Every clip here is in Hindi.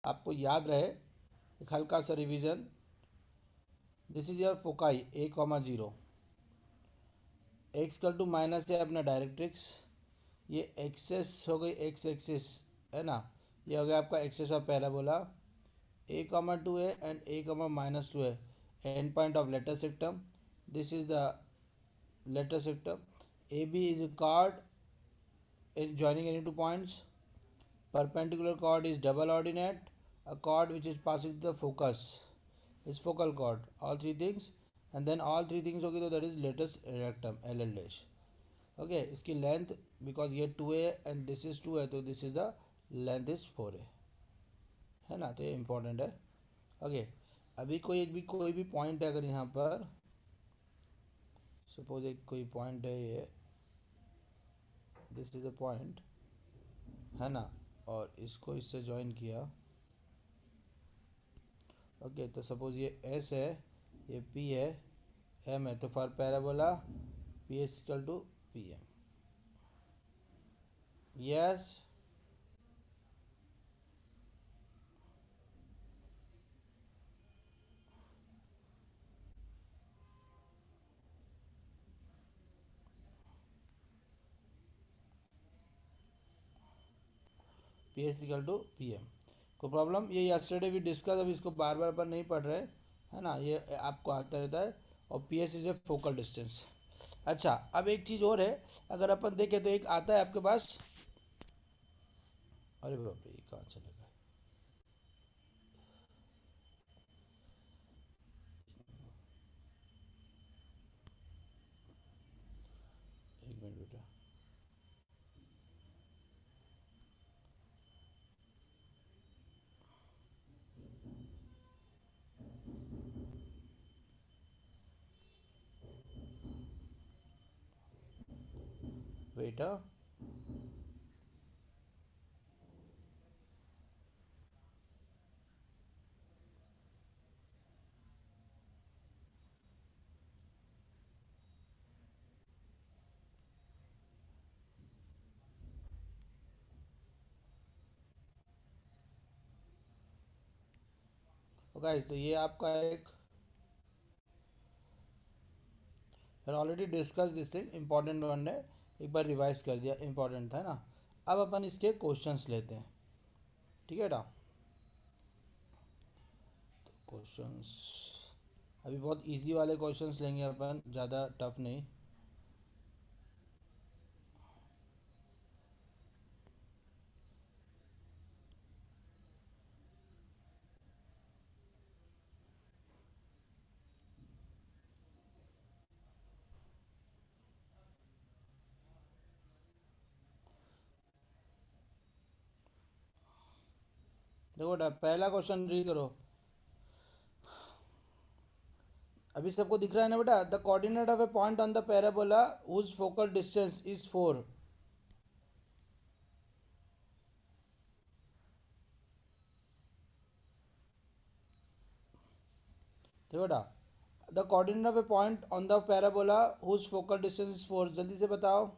आपको याद रहे, एक हल्का सा revision. This is your foci A, 0, x to minus है अपना डायरेक्ट्रिक्स, ये एक्सेस हो गई, एक्स एक्सिस है ना, ये हो गया आपका एक्सेस ऑफ पैराबोला। A, 2 है एंड A, -2 है and point of letter system. This is the letter system. AB is a chord in joining any two points. Perpendicular chord is double ordinate. A chord which is passing the focus is focal chord. All three things, and then all three things होगी तो that is latest rectum LL dash. Okay, इसकी length because ये 2a and this is 2 है तो this is the length is 4a है ना, तो ये important है। ओके, अभी कोई भी पॉइंट है अगर यहाँ पर सपोज एक कोई पॉइंट है, ये दिस इज अ पॉइंट है ना, और इसको इससे ज्वाइन किया। ओके, तो सपोज ये एस है, ये पी है, एम है, तो for parabola P S equal to P M. Yes, P S equal to P M. कोई प्रॉब्लम? ये यस्टरडे भी डिस्कस, अब इसको बार बार पर नहीं पढ़ रहे है ना, ये आपको आता रहता है। और P S is a focal distance. अच्छा, अब एक चीज़ और है, अगर अपन देखें तो एक आता है आपके पास, अरे बाप रे ये कहाँ चले गए, एक मिनट बेटा। बेटा गाइस, तो ये आपका एक already discuss this thing, important one है, एक बार रिवाइज कर दिया, इम्पोर्टेंट था ना। अब अपन इसके क्वेश्चंस लेते हैं, ठीक है ना। क्वेश्चंस अभी बहुत इजी वाले क्वेश्चंस लेंगे अपन, ज़्यादा टफ नहीं। देखो बेटा, पहला क्वेश्चन रीड करो। अभी सबको दिख रहा है ना बेटा, the coordinate of a point on the parabola whose focal distance is 4। देखो बेटा, the coordinate of a point on the parabola whose focal distance is 4, जल्दी से बताओ।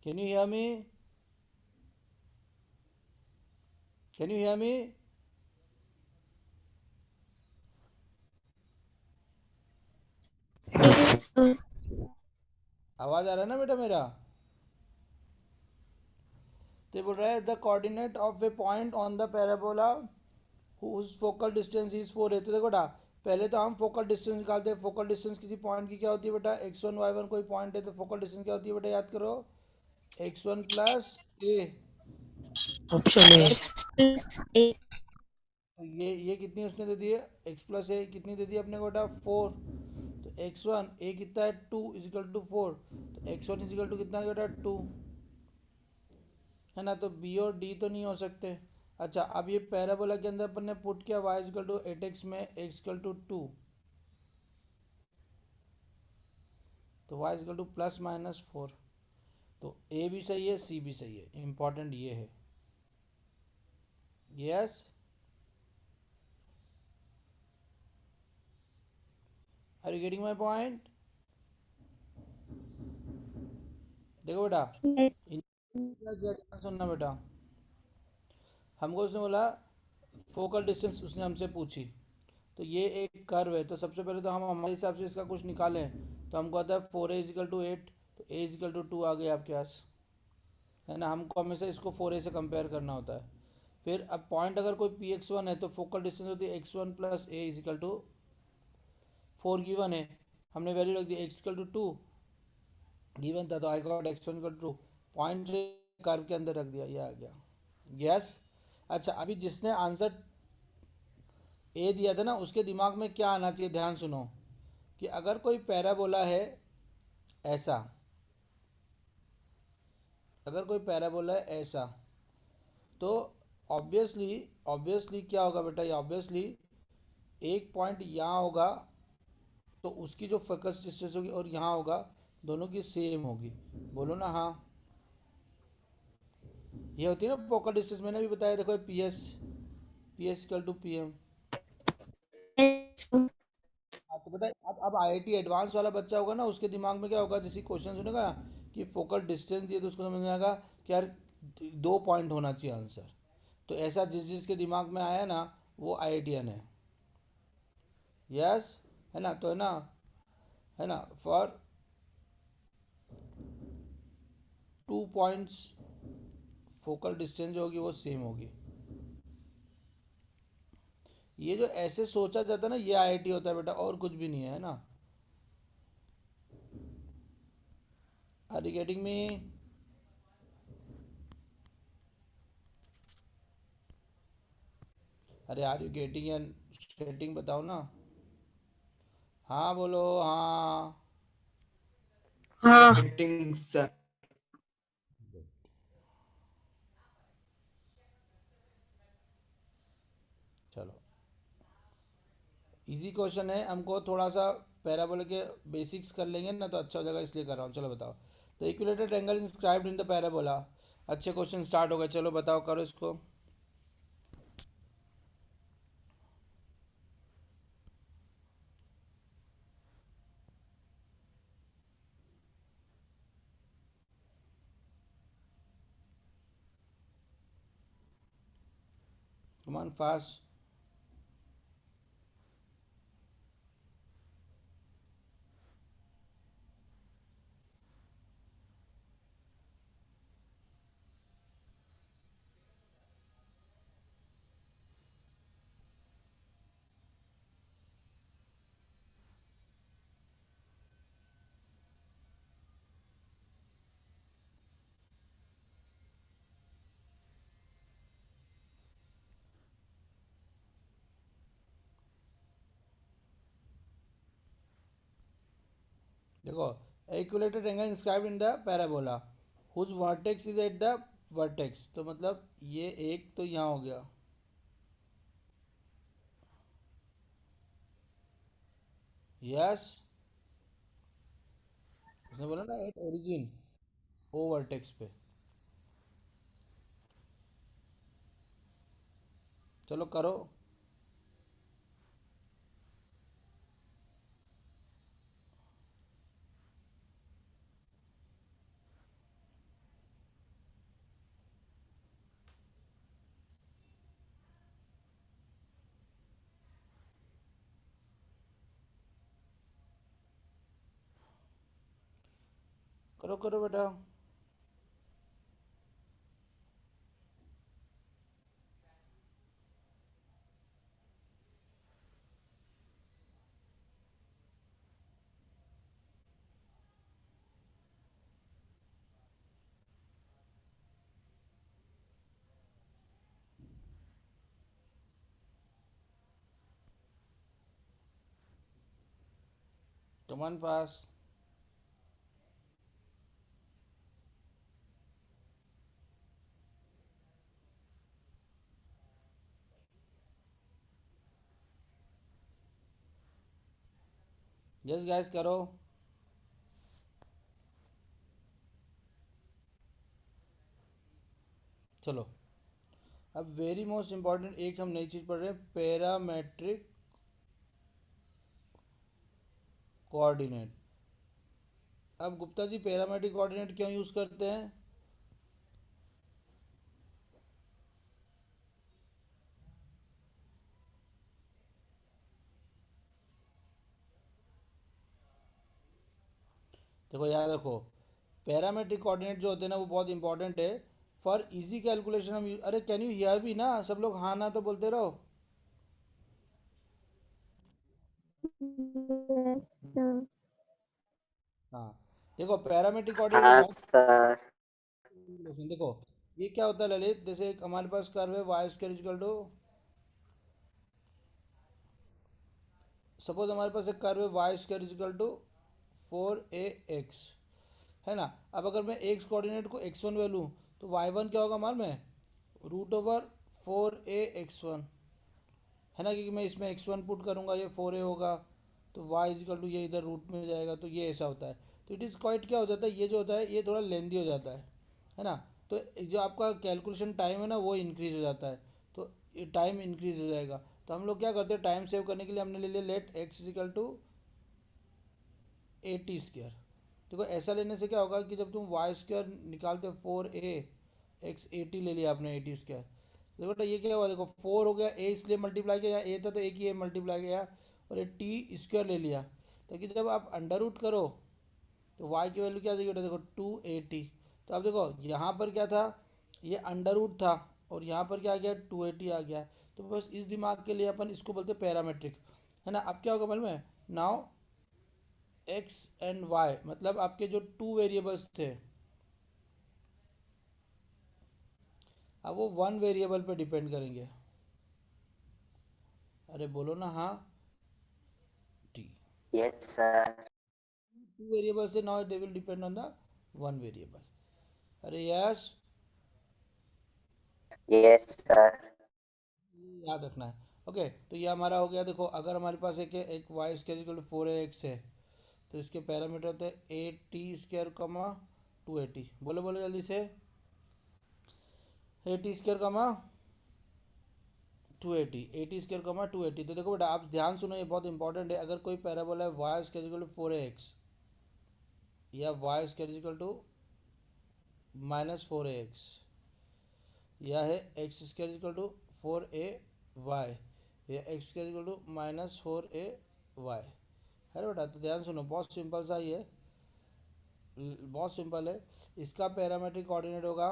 Can you hear me? Can you hear me? आवाज आ रहा है ना बेटा मेरा? तो बोल रहा है the coordinate of a point on the parabola whose focal distance is 4 है। तो देखो बेटा, पहले तो हम फोकल डिस्टेंस निकालते हैं। फोकल डिस्टेंस किसी पॉइंट की क्या होती है बेटा, x1 y1 कोई पॉइंट है तो फोकल डिस्टेंस क्या होती है बेटा, याद करो, x1 plus A. Option A. तो ये कितनी उसने दे दी है, x प्लस ए कितनी दे दी अपने को बेटा, 4। तो x1 ए कितना है, 2 इजिकल टू 4, तो x1 इजिकल टू कितना है बेटा, 2 है ना। तो बी और डी तो नहीं हो सकते। अच्छा, अब ये पैराबोला के अंदर अपन ने पुट किया y इजिकल टू 8x में x इजिकल टू 2, तो y इजिकल टू +-4। तो ए भी सही है, सी भी सही है, इंपॉर्टेंट ये है। Yes, are you getting my point? देखो बेटा, Yes. क्या किया, ध्यान सुनना बेटा। हमको उसने बोला फोकल डिस्टेंस उसने हमसे पूछी, तो ये एक कर्व है, तो सबसे पहले तो हम हमारे हिसाब से इसका कुछ निकालें, तो हमको आता है 4a = 8, तो a = 2 आ गया आपके पास, है ना। हमको हमेशा इसको 4a से कंपेयर करना होता है। फिर अब पॉइंट अगर कोई Px1 है तो फोकल डिस्टेंस होती है x1 + a = 4 गिवन है, हमने वैल्यू रख दी x = 2 गिवन था, तो I got x1 = 2, point curve के अंदर रख दिया, ये आ गया। यस। अच्छा, अभी जिसने आंसर ए दिया था ना, उसके दिमाग में क्या आना चाहिए, ध्यान सुनो, कि अगर कोई पैराबोला है ऐसा, अगर कोई पैराबोला है ऐसा, तो ऑब्वियसली ऑब्वियसली क्या होगा बेटा, ये ऑब्वियसली एक पॉइंट यहाँ होगा, तो उसकी जो फोकस डिस्टेंस होगी और यहाँ होगा, दोनों की सेम होगी। बोलो ना हाँ। ये होती है ना फोकल डिस्टेंस, मैंने भी बताया, देखो पी एस = PM। Yes. हाँ, तो बेटा अब IIT एडवांस वाला बच्चा होगा ना, उसके दिमाग में क्या होगा, जैसे क्वेश्चन सुनेगा कि फोकल डिस्टेंस दिए, तो उसको समझ में आएगा कि यार 2 पॉइंट होना चाहिए आंसर। तो ऐसा जिस जिसके दिमाग में आया ना, वो IITian है। यस, है ना, तो है ना, फॉर 2 पॉइंट्स फोकल डिस्टेंस जो होगी वो सेम होगी। ये जो ऐसे सोचा जाता है ना, ये IIT होता है बेटा, और कुछ भी नहीं है ना। Are you getting me? अरे आर यू गेटिंग या गेटिंग, बताओ ना। हाँ बोलो हाँ। हाँ। Getting sir. चलो, इजी क्वेश्चन है, हमको थोड़ा सा पैराबोला के बेसिक्स कर लेंगे ना तो अच्छा हो जाएगा, इसलिए कर रहा हूँ। चलो बताओ, the equilateral angle inscribed in the parabola. अच्छे क्वेश्चन स्टार्ट हो गए, चलो बताओ, करो इसको। Come on fast. देखो, equilateral angle inscribed in the parabola whose vertex is at the vertex, तो मतलब ये एक तो यहाँ हो गया। यस, उसने बोला ना एट ओरिजिन, ओ वर्टेक्स पे। चलो करो। करो करो बेटा। Come on pass. Yes guys, करो। चलो, अब वेरी मोस्ट इंपॉर्टेंट एक हम नई चीज पढ़ रहे हैं, पैरामेट्रिक कोऑर्डिनेट। अब गुप्ता जी पैरामेट्रिक कोऑर्डिनेट क्यों यूज करते हैं? देखो याद रखो, पैरामेट्रिक कोऑर्डिनेट जो होते हैं ना वो बहुत इंपॉर्टेंट है फॉर इजी कैलकुलेशन। हम अरे कैन यू हियर भी ना, सब लोग हाँ ना तो बोलते रहो। Yes, sir. हाँ, देखो पैरामेट्रिक कोऑर्डिनेट हाँ बहुत सर। देखो, ये क्या होता है ललित, जैसे एक हमारे पास कर्व है y square equal to, suppose हमारे पास एक कर्व है y square equal to 4ax, है ना। अब अगर मैं एक्स कोऑर्डिनेट को x1 वैल्यू, तो y1 क्या होगा हमारे में, √4a x1, है ना, क्योंकि मैं इसमें x1 पुट करूंगा ये 4a होगा, तो y इजिकल टू ये इधर रूट में जाएगा, तो ये ऐसा होता है। तो इट इज़ क्वाइट क्या हो जाता है, ये जो होता है ये थोड़ा लेंदी हो जाता है ना। तो जो आपका कैलकुलेशन टाइम है ना वो इंक्रीज हो जाता है, तो ये टाइम इंक्रीज हो जाएगा। तो हम लोग क्या करते हैं, टाइम सेव करने के लिए हमने ले लिया let x equal to a t square. देखो ऐसा लेने से क्या होगा कि जब तुम वाई स्क्वायर निकालते हो 4a x 80 ले लिया आपने a t स्क्वायर, देखो बेटा ये क्या हुआ, देखो 4 हो गया, a इसलिए मल्टीप्लाई किया, a था तो एक ही a मल्टीप्लाई किया, और ये t स्क्वायर ले लिया। तो कि जब आप अंडर रूट करो तो y की वैल्यू क्या आ जाएगी बेटा, देखो 2a t। तो अब देखो यहाँ पर क्या था, ये अंडर रूट था, और यहाँ पर क्या आ गया, 2a t आ गया। तो बस इस दिमाग के लिए अपन इसको बोलते हैं पैरामेट्रिक, है ना। अब क्या होगा मालूम है, नाउ एक्स एंड वाई, मतलब आपके जो टू वेरिएबल्स थे, अब वो वन वेरिएबल पे डिपेंड करेंगे। अरे बोलो ना हाँ, T, yes sir. Two variable से now they will depend on the one variable. अरे यस, यस सर। याद रखना है। ओके, तो ये हमारा हो गया। देखो अगर हमारे पास एक Y square equal to 4ax है, तो इसके पैरामीटर होते हैं a t स्क्वायर कमा 2a t। बोलो बोलो जल्दी से, a t स्क्वायर कमा 2a t कमा 2a t। तो देखो बेटा आप ध्यान सुनो, ये बहुत इंपॉर्टेंट है। अगर कोई पैराबोला है y square equal to 4ax, या Y square equal to -4ax, या है x square equal to 4a y, या x square equal to -4a y, है ना बेटा। तो ध्यान सुनो, बहुत सिंपल सा ही है, बहुत सिंपल है। इसका पैरामेट्रिक कोऑर्डिनेट होगा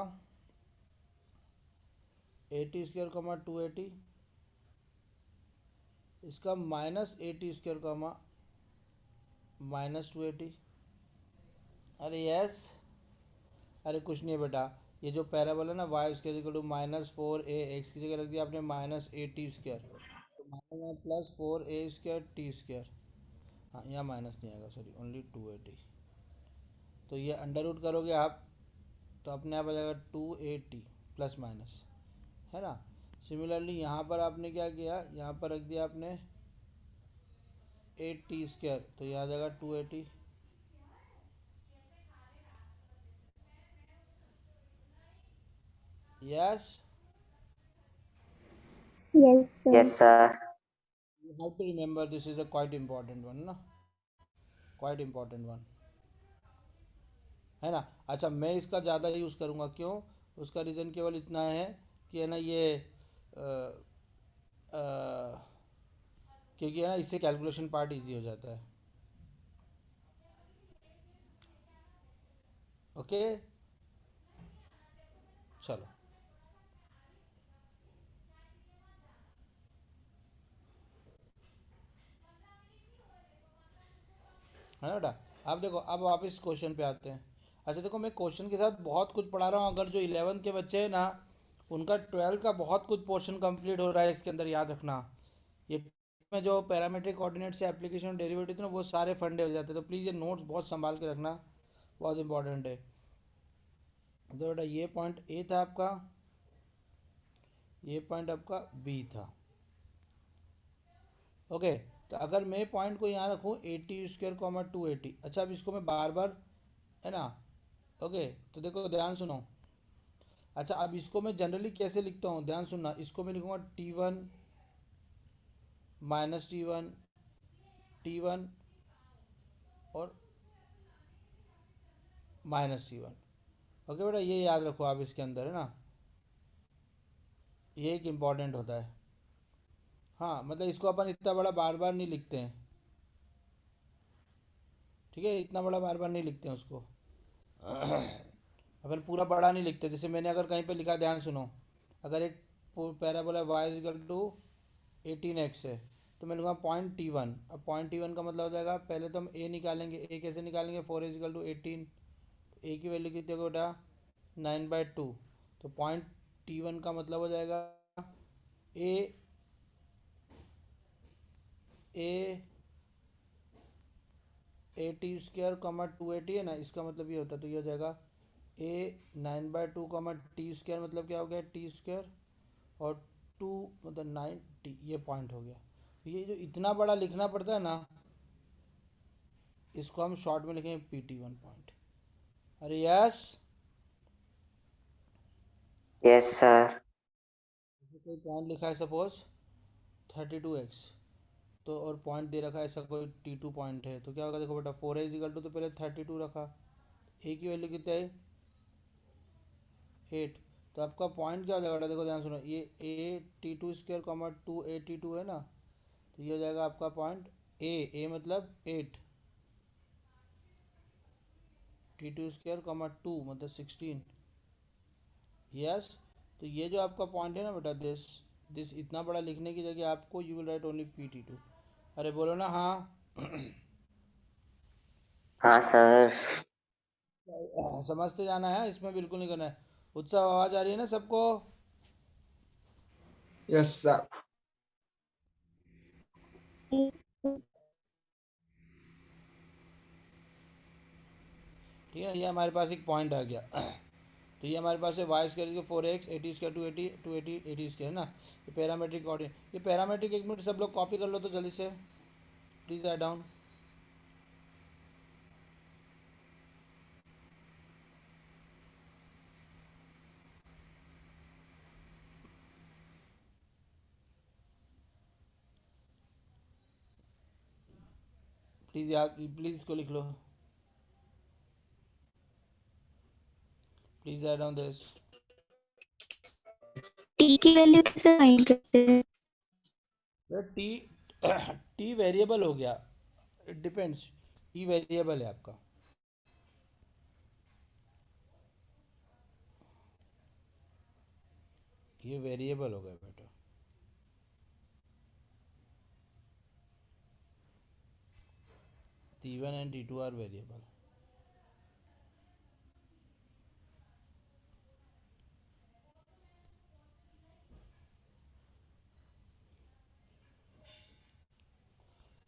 a t स्क्वायर कमा 2a t, इसका -a t स्क्वायर कमा -2a t। अरे यस, अरे कुछ नहीं है बेटा, ये जो पैराबोला है ना y square equal to -4a x की जगह रख दिया आपने -a t स्क्वायर, तो minus +4a square t square, हाँ यहाँ माइनस नहीं आएगा, सॉरी ओनली 2a t। तो ये अंडर रूट करोगे आप, तो अपने आप आ जाएगा 2a t प्लस माइनस, है ना। सिमिलरली यहाँ पर आपने क्या किया, यहाँ पर रख दिया आपने a t स्क्वायर, तो यहाँ आ जाएगा 2a t। Yes, Yes, sir. Yes sir. You have to remember this is a quite important one ना, क्वाइट इम्पॉर्टेंट वन, है ना। अच्छा मैं इसका ज़्यादा यूज़ करूँगा, क्यों, उसका रीज़न केवल इतना है कि है ना ये अ, अ, क्योंकि है ना इससे कैलकुलेशन पार्ट इजी हो जाता है। ओके, चलो, है ना बेटा। अब देखो, अब वापस क्वेश्चन पे आते हैं। अच्छा देखो, मैं क्वेश्चन के साथ बहुत कुछ पढ़ा रहा हूँ, अगर जो 11th के बच्चे हैं ना, उनका 12th का बहुत कुछ पोर्शन कंप्लीट हो रहा है इसके अंदर, याद रखना। ये में जो पैरामेट्रिक कोऑर्डिनेट से एप्लीकेशन डेरिवेटिव थे ना वो सारे फंडे हो जाते हैं, तो प्लीज़ ये नोट्स बहुत संभाल के रखना, बहुत इंपॉर्टेंट है। तो बेटा ये पॉइंट ए था आपका, ये पॉइंट आपका बी था। ओके, तो अगर मैं पॉइंट को यहाँ रखूँ a t square comma 2a t, अच्छा अब इसको मैं बार बार, है ना। ओके, तो देखो ध्यान सुनो। अच्छा अब इसको मैं जनरली कैसे लिखता हूँ, ध्यान सुनना। इसको मैं लिखूँगा t1 -t1 t1 और माइनस टी वन। ओके बेटा, ये याद रखो आप इसके अंदर, है ना, ये एक इम्पॉर्टेंट होता है। हाँ मतलब इसको अपन इतना बड़ा बार बार नहीं लिखते हैं, ठीक है, इतना बड़ा बार बार नहीं लिखते हैं उसको। अपन पूरा बड़ा नहीं लिखते। जैसे मैंने अगर कहीं पे लिखा, ध्यान सुनो, अगर एक parabola y is equal to 18x है, तो मैं लूँगा पॉइंट टी वन। अब पॉइंट टी वन का मतलब हो जाएगा, पहले तो हम a निकालेंगे। a कैसे निकालेंगे, 4 इजकल टू 18, a की वैल्यू कितनी होगी बेटा, 9/2। तो पॉइंट टी वन का मतलब हो जाएगा a a 80² 280 है ना, इसका मतलब ये होता है। तो ये हो जाएगा a 9/2 t² मतलब क्या हो गया, t², और 2 मतलब 9t, ये पॉइंट हो गया। ये जो इतना बड़ा लिखना पड़ता है ना, इसको हम शॉर्ट में लिखेंगे pt1 पॉइंट। अरे यस, Yes, sir. कोई पॉइंट लिखा है सपोज 32x, तो और पॉइंट दे रखा है ऐसा कोई t2 पॉइंट है, तो क्या होगा, देखो बेटा, 4a इजिकल टू, तो पहले 32 रखा, a की वैल्यू कितना है 8, तो आपका पॉइंट क्या हो जाएगा बेटा, देखो ध्यान सुनो, ये a t2² 2a t2 है ना, तो ये हो जाएगा आपका पॉइंट a मतलब 8, t2² 2 मतलब 16। यस, तो ये जो आपका पॉइंट है ना बेटा, दिस दिस इतना बड़ा लिखने की जगह आपको you will write only pt2। अरे बोलो ना हाँ। हाँ सर। समझते जाना है, इसमें बिल्कुल नहीं करना है। उत्साह, आवाज आ रही है ना सबको? Yes, sir. ठीक है, ये हमारे पास एक पॉइंट आ गया। तो ये हमारे पास है y² 4x 80² 280 280 80² है ना, ये पैरामीट्रिक कोऑर्डिनेट। ये पैरामीट्रिक, एक मिनट सब लोग कॉपी कर लो तो जल्दी से, प्लीज राइट डाउन। प्लीज याद, प्लीज इसको लिख लो, please write down this. T की वैल्यू कैसे फाइंड करते हैं? टी टी वेरिएबल हो गया, इट डिपेंड्स, टी वेरिएबल है आपका। ये वेरिएबल हो गया बेटा। t1 and t2 are variable.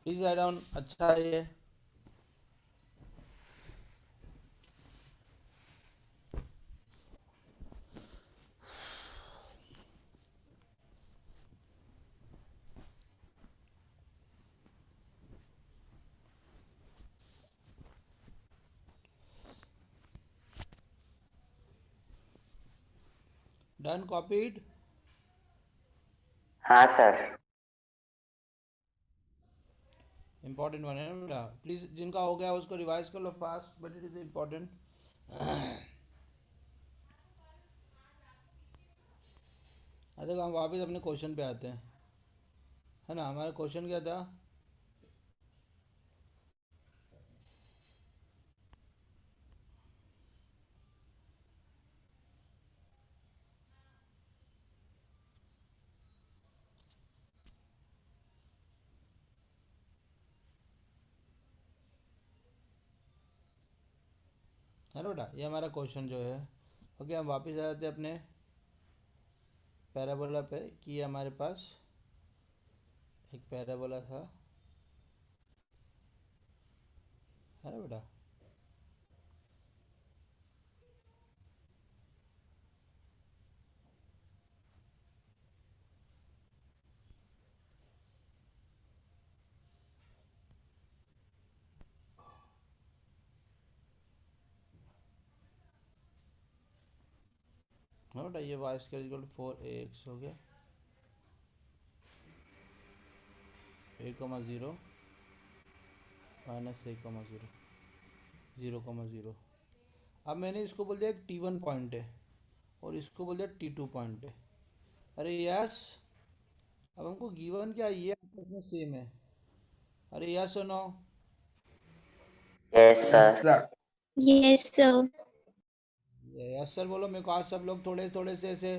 Please write down, अच्छा है ये। Done, copied. हाँ सर। इंपॉर्टेंट वन है ना बेटा, प्लीज जिनका हो गया उसको रिवाइज कर लो fast, but it is important. देखो हम वापस अपने क्वेश्चन पे आते हैं, है ना। हमारा क्वेश्चन क्या था, है ना बेटा, ये हमारा क्वेश्चन जो है। ओके, हम वापस आ जाते हैं अपने पैराबोला पे, कि ये हमारे पास एक पैराबोला था, है ना बेटा। है बेटा, ये y² 4ax हो गया, a,0 -a,0 0,0। अब मैंने इसको बोल दिया एक T1 पॉइंट है और इसको बोल दिया T2 पॉइंट है। अरे यस, अब हमको गिवन क्या है, ये आपस में सेम है। अरे यस और no? Yes sir. Yes, sir. Yes sir बोलो। मेरे को आज सब लोग थोड़े थोड़े से ऐसे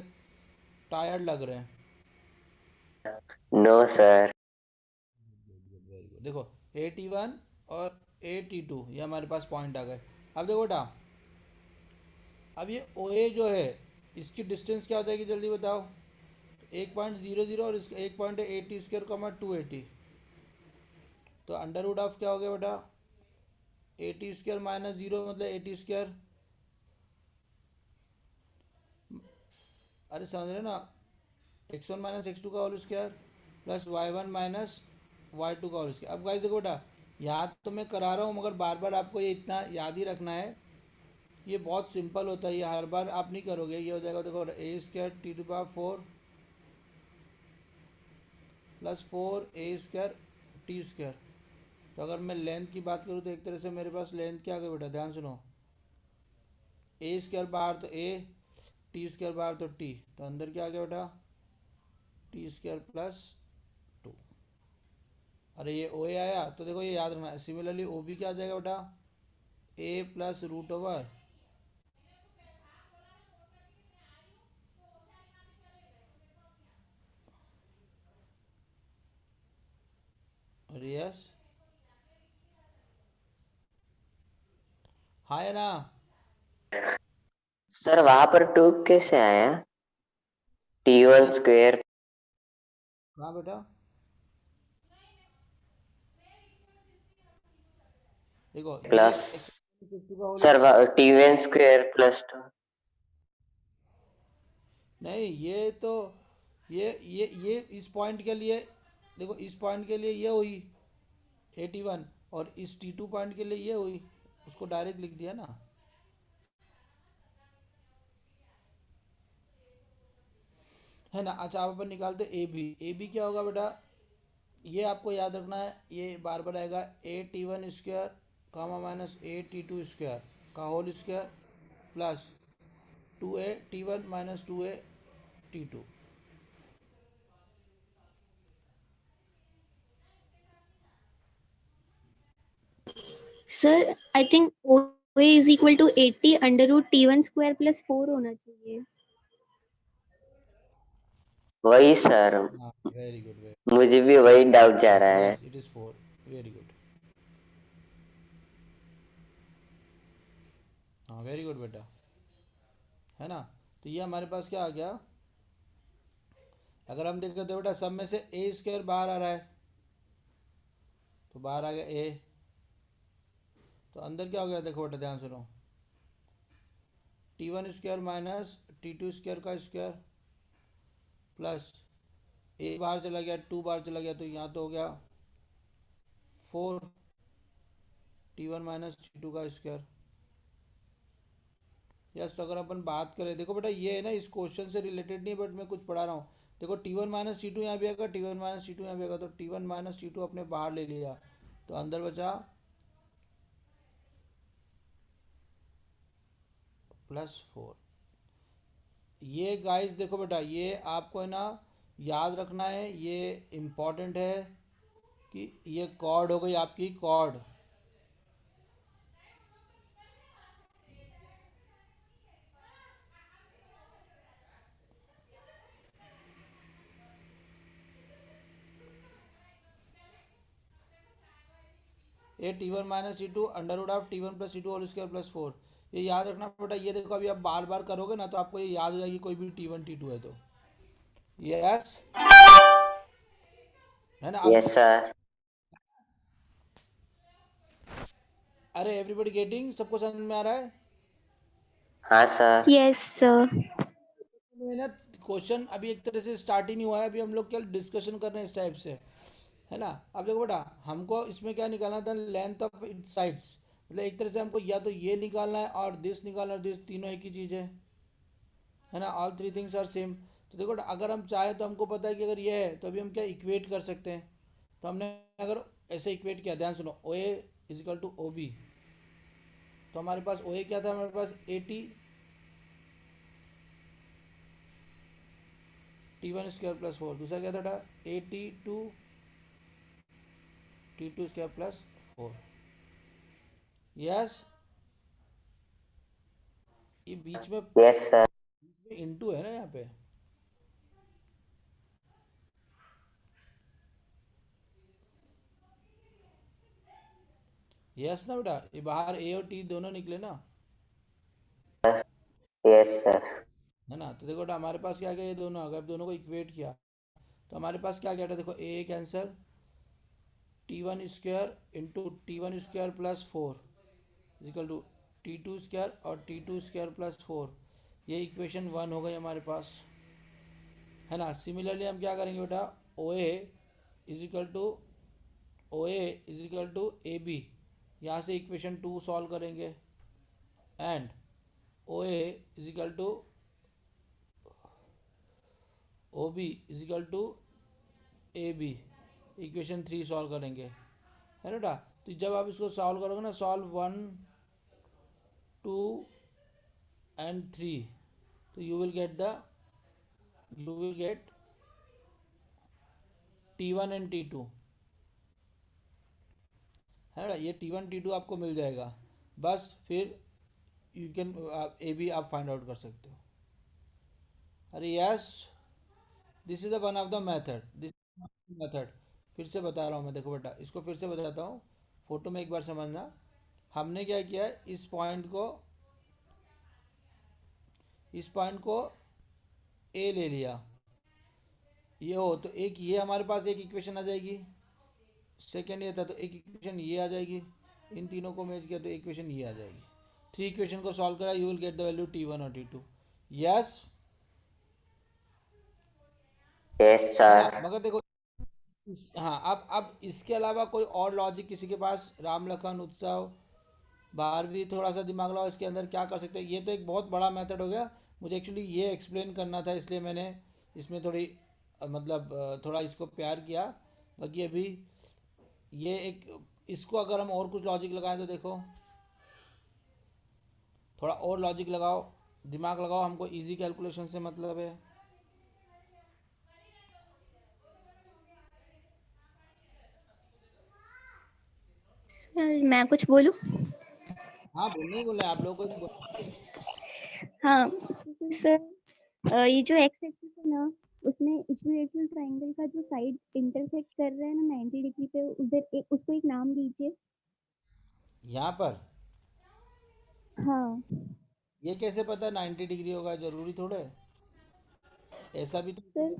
टायर्ड लग रहे हैं। No sir. Very good. देखो AT1 और AT2 ये हमारे पास पॉइंट आ गए। अब देखो बेटा, अब ये OA जो है इसकी डिस्टेंस क्या हो जाएगी जल्दी बताओ। 1.00 और इसका एक पॉइंट है 80² 280। तो अंडर रूट ऑफ क्या हो गया बेटा, 80² माइनस 0 मतलब 80²। अरे समझ रहे ना, x1 माइनस x2 का whole square plus y1 minus y2 का होल स्क्वायर। अब गाइस देखो बेटा, याद तो मैं करा रहा हूँ मगर बार बार आपको ये इतना याद ही रखना है। ये बहुत सिंपल होता है, ये हर बार आप नहीं करोगे। ये हो जाएगा देखो a² T⁴ plus 4a² T²। तो अगर मैं लेंथ की बात करूँ तो एक तरह से मेरे पास लेंथ क्या आ गई बेटा, ध्यान सुनो। a² बाहर तो a, T² बाहर तो t, तो अंदर क्या आ गया बेटा, T² प्लस 2। अरे ये OA आया तो देखो ये याद रखना है। सिमिलरली OB क्या आ जाएगा बेटा, a plus root over yes, हाँ है ना। सर वहां पर 2 कैसे आया? T1 ये स्क्वायर कहाँ बेटा, देखो ये प्लस x50 का whole sir square. T1 square plus 2। नहीं ये तो ये इस पॉइंट के लिए, देखो इस पॉइंट के लिए ये हुई 81 और इस T2 पॉइंट के लिए ये हुई, उसको डायरेक्ट लिख दिया ना, है ना। अच्छा आप अपन निकालते AB क्या होगा बेटा, ये आपको याद रखना है, ये बार बार आएगा AT1² कामा माइनस AT2² का whole square plus 2AT1 minus 2AT2। Sir, I think OA is equal to 80 under root T1 square plus 4 होना चाहिए। वही सर, हाँ वेरी गुड, वेरी मुझे भी वही डाउट जा गुड, रहा है। Yes it is 4। Very good, हाँ वेरी गुड बेटा, है ना। तो ये हमारे पास क्या आ गया, अगर हम देखें तो बेटा सब में से A² बाहर आ रहा है, तो बाहर आ गया A। तो अंदर क्या हो गया देखो बेटा, ध्यान सुनो, T1² माइनस T2² का स्क्वायर प्लस A बाहर चला गया, 2 बाहर चला गया, तो यहाँ तो हो गया 4T1 माइनस T2 का स्क्वायर। यस, तो अगर अपन बात करें, देखो बेटा ये है ना इस क्वेश्चन से रिलेटेड नहीं, बट मैं कुछ पढ़ा रहा हूँ। देखो T1 माइनस T2 यहाँ भी आएगा, T1 माइनस T2 यहाँ भी आएगा, तो T1 माइनस T2 अपने बाहर ले लिया, तो अंदर बचा +4। ये गाइस देखो बेटा, ये आपको है ना याद रखना है, ये इम्पॉर्टेंट है कि ये कॉर्ड हो गई आपकी chord. A T1 minus T2 under root of T1 प्लस T2 होल स्क्वायर प्लस 4। ये याद रखना बेटा, ये देखो अभी आप बार बार करोगे ना तो आपको ये याद हो जाएगी, कोई भी T1 T2 है तो। यस, है ना। अब यस सर। अरे एवरीबॉडी गेटिंग, सबको समझ में आ रहा है। हाँ सर। Yes, sir. मैं ना क्वेश्चन अभी एक तरह से स्टार्ट ही नहीं हुआ है, अभी हम लोग क्या डिस्कशन कर रहे हैं इस टाइप से, है ना। अब देखो बेटा, हमको इसमें क्या निकालना था, लेंथ ऑफ इट साइड्स, मतलब एक तरह से हमको या तो ये निकालना है और दिस निकालना है, दिस तीनों एक ही चीज़ है ना। All three things are same. तो देखो बेटा, अगर हम चाहे तो हमको पता है कि अगर ये है तो अभी हम क्या इक्वेट कर सकते हैं। तो हमने अगर ऐसे इक्वेट किया, ध्यान सुनो, O A is equal to O B, तो हमारे पास ओ ए क्या था, हमारे पास 80 T1 स्क्वायर प्लस 4, दूसरा क्या था 82 T2 स्क्वायर प्लस 4। यस, ये बीच में Yes, sir. इंटू है ना यहाँ पे। यस ना बेटा, ये बाहर ए और टी दोनों निकले ना, Yes, sir. है ना। तो देखो बेटा हमारे पास क्या गया, ये दोनों अगर दोनों को इक्वेट किया तो हमारे पास क्या गया था, देखो A cancel, T1 square into T1 square plus 4 equal to T2 square और T2 स्क्वायर प्लस 4, ये इक्वेशन 1 हो गई हमारे पास, है ना। सिमिलरली हम क्या करेंगे बेटा, O A is equal to A B, यहाँ से इक्वेशन 2 सॉल्व करेंगे, and O A is equal to O B is equal to A B, equation 3 solve करेंगे, है ना बेटा। तो जब आप इसको सॉल्व करोगे ना, सॉल्व 1 2 एंड 3, तो you will get T1 and T2, है ना। ये T1 T2 आपको मिल जाएगा, बस फिर यू कैन ए बी आप फाइंड आउट कर सकते हो। अरे yes, this is one of the method. फिर से बता रहा हूँ मैं, देखो बेटा इसको फिर से बताता हूँ, फोटो में एक बार समझना। हमने क्या किया, इस पॉइंट को ए ले लिया, ये हो तो एक ये हमारे पास एक इक्वेशन आ जाएगी, सेकेंड ये था तो एक इक्वेशन ये आ जाएगी, इन तीनों को मैच किया तो इक्वेशन ये आ जाएगी। 3 इक्वेशन को सॉल्व करा, you will get the value T1 और T2। यस, Yes, है ना। sir. मगर देखो हाँ, अब इसके अलावा कोई और लॉजिक किसी के पास, राम लखन उत्सव, बाहर भी थोड़ा सा दिमाग लगाओ इसके अंदर क्या कर सकते हैं। ये तो एक बहुत बड़ा मेथड हो गया, मुझे एक्चुअली ये एक्सप्लेन करना था, इसलिए मैंने इसमें थोड़ी मतलब थोड़ा इसको प्यार किया। बाकी अभी ये एक, इसको अगर हम और कुछ लॉजिक लगाएं तो देखो, थोड़ा और लॉजिक लगाओ, दिमाग लगाओ, हमको इजी कैलकुलेशन से मतलब है। सर मैं कुछ बोलूं? हाँ बोलने ही बोले, आप लोगों को हाँ सर, ये जो एक्स एक्सिस है ना, उसमें इक्विलेटरल ट्रायंगल का जो साइड इंटरसेक्ट कर रहा है ना 90 डिग्री पे, उधर उसको एक नाम दीजिए। यहाँ पर हाँ ये कैसे पता 90 डिग्री होगा, जरूरी थोड़े है। ऐसा भी तो सर,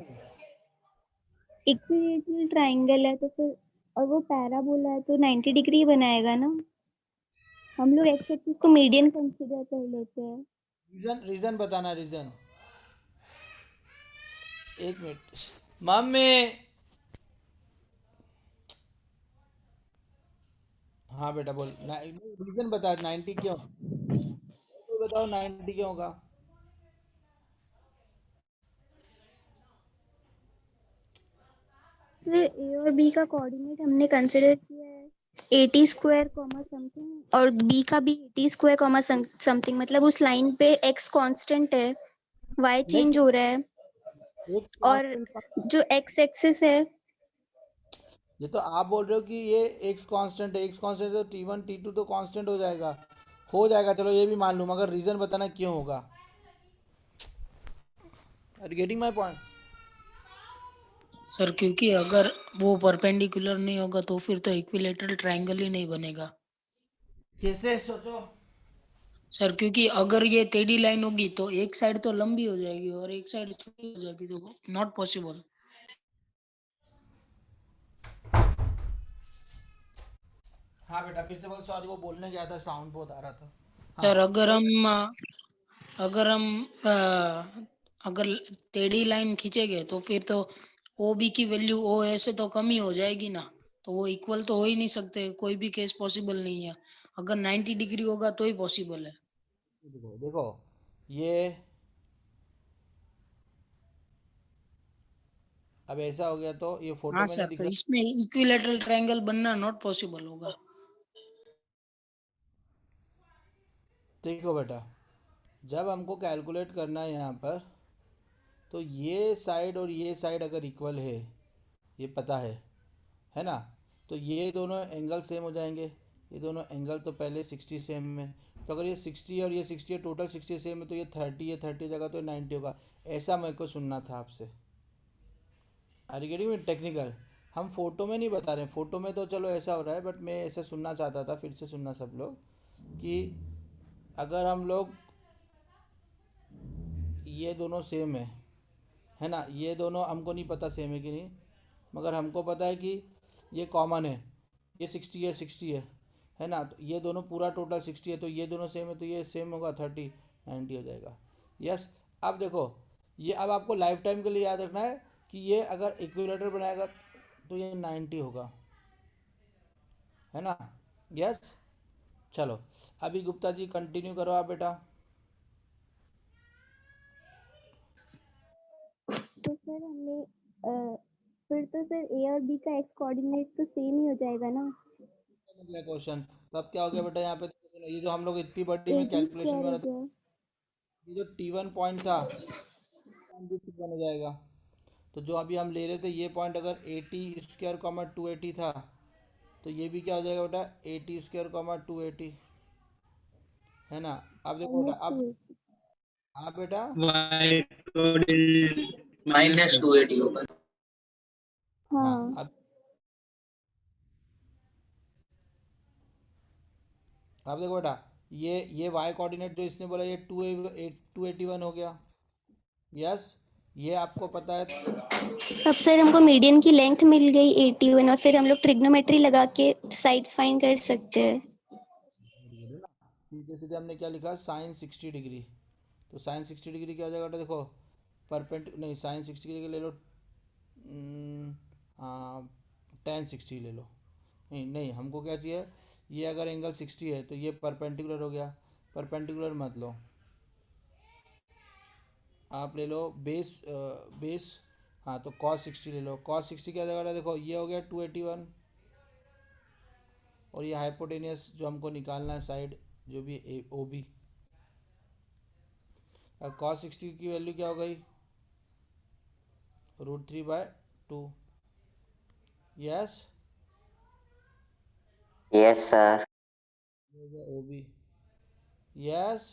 इक्विलेटरल ट्रायंगल है तो फिर, और वो पैराबोला है तो 90 डिग्री बनाएगा ना। हम लोग एक्स एक्सिस को मीडियन कंसीडर कर लेते हैं। रीजन बताना, रीजन। एक मिनट मम्मी, हाँ बेटा बोल, रीजन बता 90 क्यों, तो बताओ 90 क्यों होगा। सर ए और बी का कोऑर्डिनेट हमने कंसीडर किया है 80 स्क्वायर कॉमा समथिंग, और बी का भी 80 स्क्वायर कॉमा समथिंग, मतलब उस लाइन पे एक्स कांस्टेंट है, वाई नहीं, चेंज हो रहा है, एक और कांस्टेंट, जो एक्स एक्सिस है। ये तो आप बोल रहे हो कि ये एक्स कांस्टेंट है, एक्स कांस्टेंट तो T1 T2 तो कांस्टेंट हो जाएगा, चलो ये भी मान लूँ, मगर रीजन बताना क्यों होगा। Are you getting my point? Sir क्योंकि अगर वो परपेंडिकुलर नहीं होगा तो फिर तो इक्विलेटरल ट्रायंगल ही नहीं बनेगा। कैसे सोचो, सर क्योंकि अगर ये टेढ़ी लाइन होगी तो एक साइड तो लंबी हो जाएगी और एक साइड छोटी हो जाएगी, तो नॉट पॉसिबल। हाँ बेटा फिर से बोल, सॉरी वो बोलने गया था, साउंड बहुत आ रहा था। सर हाँ अगर हम अगर टेढ़ी लाइन खींचेंगे तो फिर तो ओ बी की वैल्यू ओ ए से तो कम ही हो जाएगी ना, तो वो इक्वल तो हो ही नहीं सकते, कोई भी केस पॉसिबल नहीं है। अगर 90 डिग्री होगा तो ही पॉसिबल है। देखो ये अब ऐसा हो गया तो ये फोटो हाँ में नहीं सर, दिख तो रहा। इसमें इक्विलेटरल ट्रायंगल बनना नॉट पॉसिबल होगा। देखो बेटा, जब हमको कैलकुलेट करना है यहाँ पर, तो ये साइड और ये साइड अगर इक्वल है, ये पता है ना, तो ये दोनों एंगल सेम हो जाएंगे। ये दोनों एंगल तो पहले 60 सेम में, तो अगर ये 60 और ये 60 है, टोटल 60 सेम है, तो ये 30 है, 30 जगह तो 90 होगा। ऐसा मेरे को सुनना था आपसे। आर गेटिंग में टेक्निकल, हम फोटो में नहीं बता रहे, फोटो में तो चलो ऐसा हो रहा है, बट मैं ऐसा सुनना चाहता था, फिर से सुनना सब लोग, कि अगर हम लोग ये दोनों सेम है ना, ये दोनों हमको नहीं पता सेम है कि नहीं, मगर हमको पता है कि ये कॉमन है, ये 60 है, 60 है ना, तो ये दोनों पूरा टोटल 60 है, तो ये दोनों सेम है, तो ये सेम होगा, 30 90 हो जाएगा। यस। अब देखो, ये अब आपको लाइफ टाइम के लिए याद रखना है कि ये अगर इक्विलेटर बनाएगा तो ये 90 होगा, है ना। यस। चलो, अभी गुप्ता जी कंटिन्यू करो आप बेटा। तो सर हमें फिर तो सर ए और बी का एक्स कोऑर्डिनेट तो सेम ही हो जाएगा ना। अगला क्वेश्चन, तो अब क्या हो गया बेटा, यहाँ पे देखो, ये जो हम लोग इतनी बड़ी ए में बी कैलकुलेशन स्क्वायर में हो रहा था, गया। ये जो T1 पॉइंट था, भी T1 हो जाएगा। तो जो अभी हम ले रहे थे, ये पॉइंट अगर 80² 280 था, तो ये भी क्या हो जाएगा बेटा, 80² 280, है ना। अब देखो बेटा, माइनस अब टू। हाँ बेटा, y कोऑर्डिनेट -280 होगा। हाँ हाँ अब देखो बेटा, ये y कोऑर्डिनेट जो इसने बोला, ये 281 हो गया। यस, ये आपको पता है। अब सर हमको मीडियन की लेंथ मिल गई 81 और फिर हम लोग ट्रिग्नोमेट्री लगा के साइड्स फाइंड कर सकते हैं। सीधे सीधे हमने क्या लिखा, साइन 60 डिग्री, तो साइन 60 डिग्री क्या हो जाएगा बेटा, देखो नहीं, साइन 60 की जगह ले लो, हाँ, टेन 60 ले लो। नहीं नहीं, हमको क्या चाहिए, ये अगर एंगल 60 है तो ये परपेंडिकुलर हो गया, परपेंडिकुलर मत लो, आप ले लो बेस। हाँ, तो cos 60 ले लो, cos 60 क्या जगह, देखो ये हो गया 281, और ये हाइपोटेनियस जो हमको निकालना है साइड, जो भी ओ बी, cos 60 की वैल्यू क्या हो गई, √3/2। Yes, Yes, sir. हो गया O B. Yes,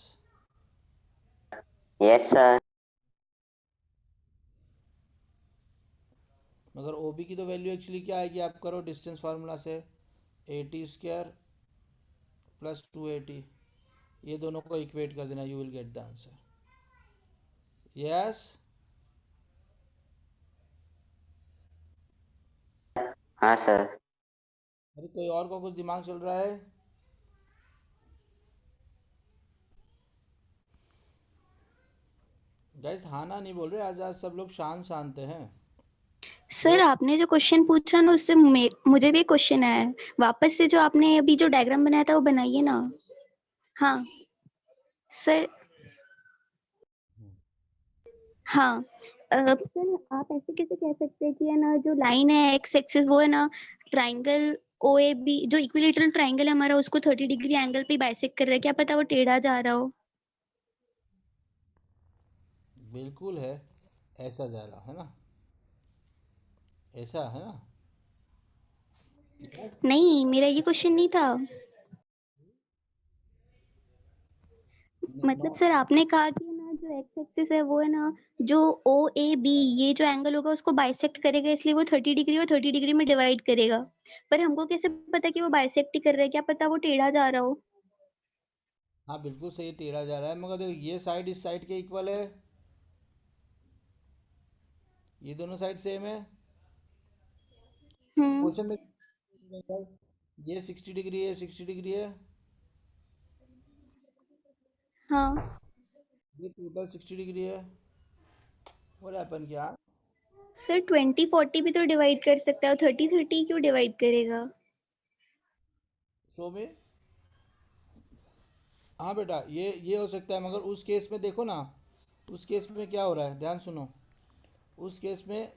Yes, sir. मगर ओ बी की तो वैल्यू एक्चुअली क्या आएगी, आप करो डिस्टेंस फार्मूला से, 80² + 280, ये दोनों को इक्वेट कर देना, you will get the answer. Yes. हाँ सर। अरे कोई और को कुछ दिमाग चल रहा है। गाइस हाँ ना नहीं बोल रहे, आज आज सब लोग शांत शांत हैं। सर आपने जो क्वेश्चन पूछा ना उससे मुझे भी क्वेश्चन आया है। वापस से जो आपने अभी जो डायग्राम बनाया था वो बनाइए ना। हाँ सर। हाँ सर आप ऐसे कैसे कह सकते हैं कि है ना जो लाइन है एक्स एक्सिस वो है ना ट्राइंगल ओ ए बी जो इक्विलेटरल ट्राइंगल है हमारा उसको 30 डिग्री एंगल पे बाइसेक्ट कर रहा है, क्या पता वो टेढ़ा जा रहा हो। बिल्कुल है, ऐसा जा रहा है ना, ऐसा है ना। यस। नहीं मेरा ये क्वेश्चन नहीं था। मतलब सर आपने कहा कि ना जो एक्स एक्सिस है वो है ना जो ओ ए बी ये जो एंगल होगा उसको बाइसेक्ट करेगा, इसलिए वो 30 डिग्री और 30 डिग्री में डिवाइड करेगा। पर हमको कैसे पता कि वो बाइसेक्ट ही कर रहा है, क्या पता वो टेढ़ा जा रहा हो। हाँ बिल्कुल सही, टेढ़ा जा रहा है, मगर देखो ये साइड इस साइड के इक्वल है, ये दोनों साइड सेम है। हम्म। क्वेश्चन में ये 60 डिग्री है, 60 डिग्री है, हाँ ये टोटल 60 डिग्री है। व्हाट हैपन क्या, सर 20 40 भी तो डिवाइड कर सकता है, 30 30 क्यों डिवाइड करेगा। शो में। हाँ बेटा, ये हो सकता है, मगर उस केस में देखो ना, उस केस में क्या हो रहा है, ध्यान सुनो, उस केस में